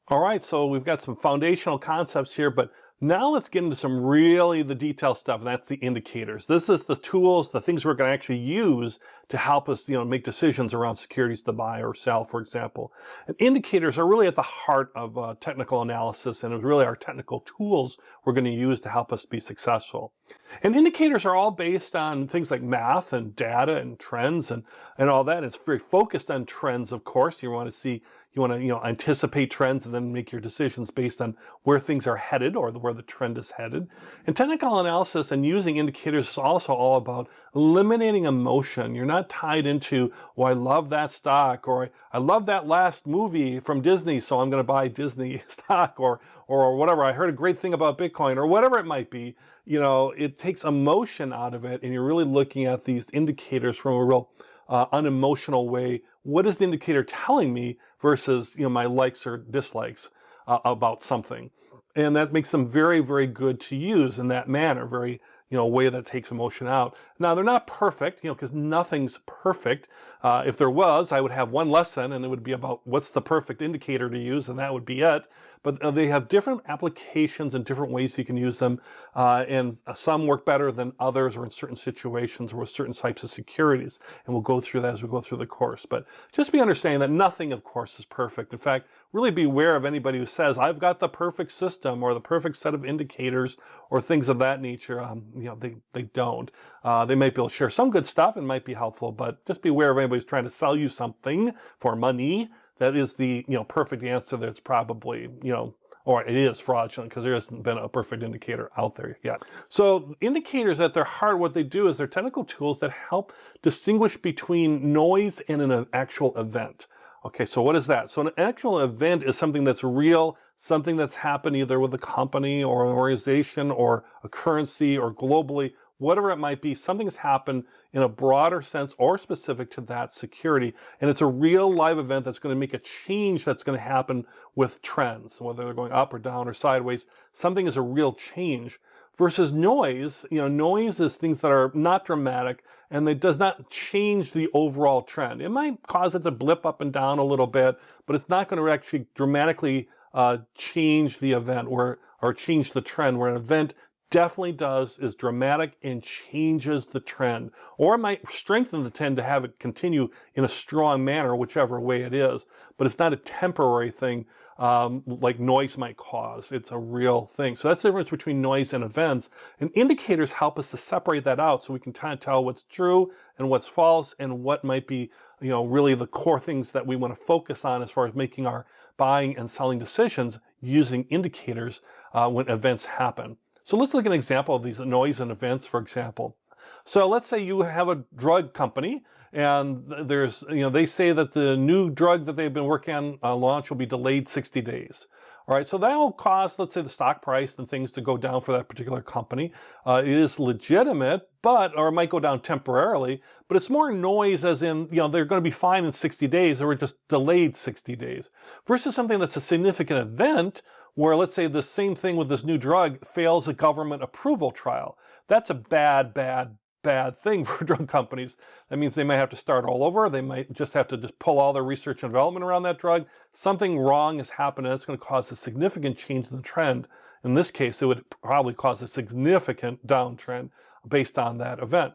All right, so we've got some foundational concepts here, but now let's get into some really the detail stuff, and that's the indicators. This is the tools, the things we're going to actually use to help us, make decisions around securities to buy or sell, for example. And indicators are really at the heart of technical analysis, and it's really our technical tools we're going to use to help us be successful. And indicators are all based on things like math and data and trends and all that. It's very focused on trends, of course. You want to anticipate trends and then make your decisions based on where things are headed or where the trend is headed. And technical analysis and using indicators is also all about eliminating emotion. You're not tied into, well, I love that stock, or I love that last movie from Disney, so I'm going to buy Disney stock, or whatever. I heard a great thing about Bitcoin, or whatever it might be. It takes emotion out of it, and you're really looking at these indicators from a real unemotional way. What is the indicator telling me versus my likes or dislikes about something? And that makes them very, very good to use in that manner, very way that takes emotion out. Now, they're not perfect, because nothing's perfect. If there was, I would have one lesson, and it would be about what's the perfect indicator to use, and that would be it. But they have different applications and different ways you can use them, and some work better than others, or in certain situations or with certain types of securities. And we'll go through that as we go through the course. But just be understanding that nothing, of course, is perfect. In fact, really beware of anybody who says, I've got the perfect system or the perfect set of indicators or things of that nature. They don't. They might be able to share some good stuff and might be helpful, but just beware of anybody who's trying to sell you something for money that is the perfect answer. That's probably or it is fraudulent, because there hasn't been a perfect indicator out there yet. So indicators at their heart, what they do is they're technical tools that help distinguish between noise and an actual event. Okay, so what is that? So an actual event is something that's real, something that's happened either with a company or an organization or a currency or globally, whatever it might be. Something's happened in a broader sense or specific to that security. And it's a real live event that's going to make a change that's going to happen with trends, whether they're going up or down or sideways. Something is a real change. Versus noise, noise is things that are not dramatic, and it does not change the overall trend. It might cause it to blip up and down a little bit, but it's not going to actually dramatically change the event or change the trend, where an event definitely is dramatic and changes the trend. Or it might strengthen the trend to have it continue in a strong manner, whichever way it is. But it's not a temporary thing like noise might cause. It's a real thing. So that's the difference between noise and events. And indicators help us to separate that out so we can kind of tell what's true and what's false and what might be, really the core things that we want to focus on as far as making our buying and selling decisions using indicators when events happen. So let's look at an example of these noise and events, for example. So let's say you have a drug company, and there's, they say that the new drug that they've been working on launch will be delayed 60 days. All right, so that will cause, let's say, the stock price and things to go down for that particular company. It is legitimate, or it might go down temporarily, but it's more noise as in, they're going to be fine in 60 days, or just delayed 60 days. Versus something that's a significant event, where let's say the same thing with this new drug fails a government approval trial. That's a bad thing for drug companies. That means they might have to start all over. They might just have to pull all their research and development around that drug. Something wrong has happened, and it's going to cause a significant change in the trend. In this case, it would probably cause a significant downtrend based on that event.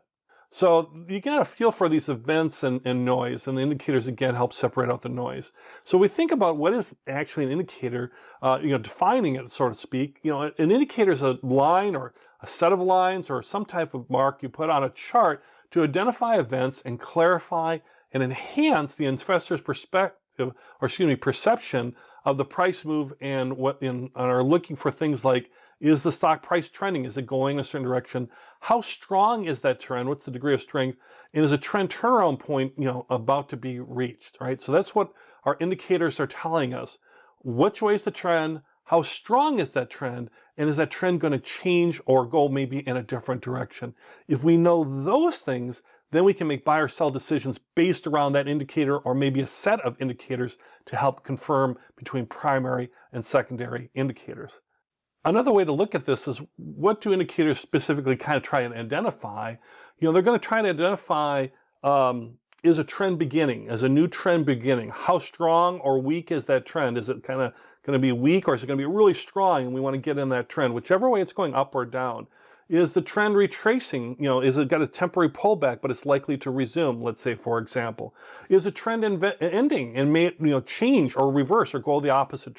So you get a feel for these events and noise, and the indicators, again, help separate out the noise. So we think about what is actually an indicator, defining it, so to speak. An indicator is a line or a set of lines or some type of mark you put on a chart to identify events and clarify and enhance the investor's perspective, perception of the price move, and are looking for things like, is the stock price trending? Is it going a certain direction? How strong is that trend? What's the degree of strength? And is a trend turnaround point, about to be reached, right? So that's what our indicators are telling us. Which way is the trend? How strong is that trend? And is that trend going to change or go maybe in a different direction? If we know those things, then we can make buy or sell decisions based around that indicator, or maybe a set of indicators to help confirm between primary and secondary indicators. Another way to look at this is, what do indicators specifically kind of try and identify? They're going to try to identify is a trend beginning? Is a new trend beginning? How strong or weak is that trend? Is it kind of going to be weak, or is it going to be really strong and we want to get in that trend? Whichever way it's going, up or down. Is the trend retracing? Is it got a temporary pullback, but it's likely to resume, let's say, for example? Is a trend ending and may it, change or reverse or go the opposite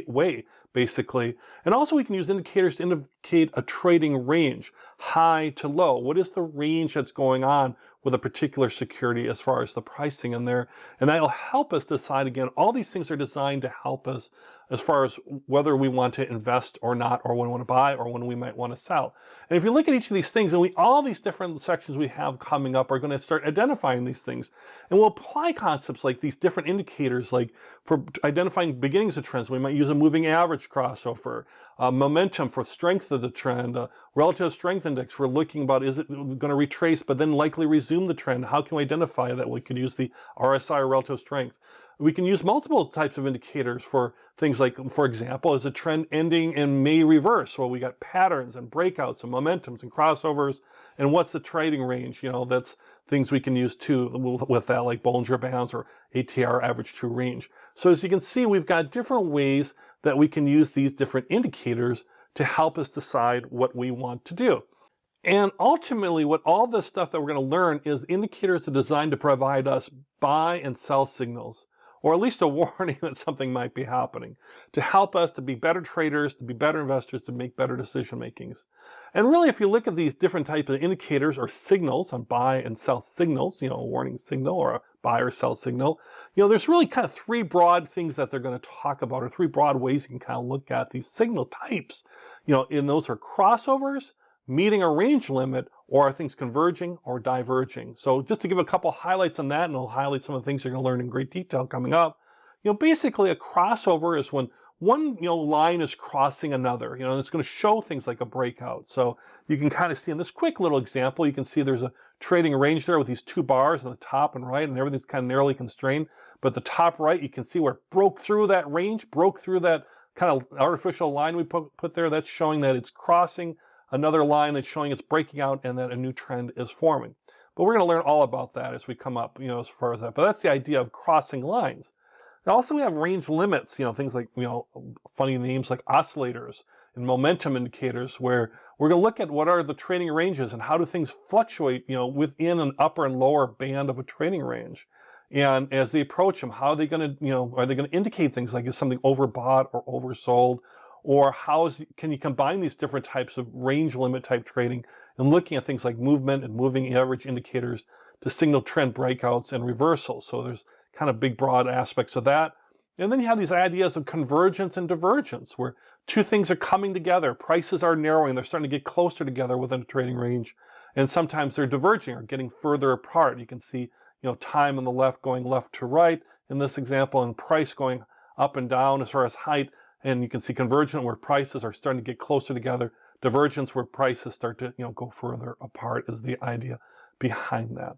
way, basically? And also we can use indicators to indicate a trading range, high to low. What is the range that's going on with a particular security as far as the pricing in there? And that'll help us decide. Again, all these things are designed to help us as far as whether we want to invest or not, or when we want to buy, or when we might want to sell. And if you look at each of these things, and all these different sections we have coming up are going to start identifying these things. And we'll apply concepts like these different indicators, like for identifying beginnings of trends, we might use a moving average crossover, momentum for strength of the trend, relative strength index for looking about, is it going to retrace but then likely resume the trend? How can we identify that? We could use the RSI, or relative strength. We can use multiple types of indicators for things like, for example, is a trend ending and may reverse? Well, we got patterns and breakouts and momentums and crossovers, and what's the trading range? That's things we can use too with that, like Bollinger Bands or ATR, average true range. So as you can see, we've got different ways that we can use these different indicators to help us decide what we want to do. And ultimately, what all this stuff that we're going to learn is indicators are designed to provide us buy and sell signals, or at least a warning that something might be happening, to help us to be better traders, to be better investors, to make better decision makings. And really, if you look at these different types of indicators or signals on buy and sell signals, a warning signal or a buy or sell signal, there's really kind of three broad things that they're going to talk about, or three broad ways you can kind of look at these signal types. And those are crossovers, meeting a range limit, or are things converging or diverging? So just to give a couple highlights on that, and I'll highlight some of the things you're going to learn in great detail coming up. Basically a crossover is when one line is crossing another. And it's going to show things like a breakout. So you can kind of see in this quick little example, you can see there's a trading range there with these two bars on the top and right, and everything's kind of narrowly constrained. But the top right, you can see where it broke through that range, broke through that kind of artificial line we put there. That's showing that it's crossing another line, that's showing it's breaking out and that a new trend is forming. But we're going to learn all about that as we come up, as far as that. But that's the idea of crossing lines. And also we have range limits, things like, funny names like oscillators and momentum indicators, where we're going to look at what are the trading ranges and how do things fluctuate, within an upper and lower band of a trading range. And as they approach them, how are they going to, are they going to indicate things like is something overbought or oversold? Or can you combine these different types of range limit type trading and looking at things like movement and moving average indicators to signal trend breakouts and reversals? So there's kind of big broad aspects of that. And then you have these ideas of convergence and divergence, where two things are coming together. Prices are narrowing. They're starting to get closer together within a trading range. And sometimes they're diverging or getting further apart. You can see, time on the left going left to right in this example, and price going up and down as far as height. And you can see convergence where prices are starting to get closer together. Divergence where prices start to go further apart is the idea behind that.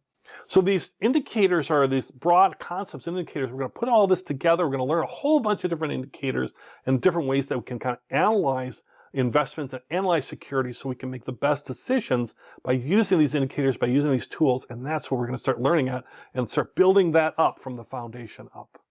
So these indicators are these broad concepts, indicators. We're going to put all this together. We're going to learn a whole bunch of different indicators and different ways that we can kind of analyze investments and analyze securities so we can make the best decisions by using these indicators, by using these tools. And that's what we're going to start learning at and start building that up from the foundation up.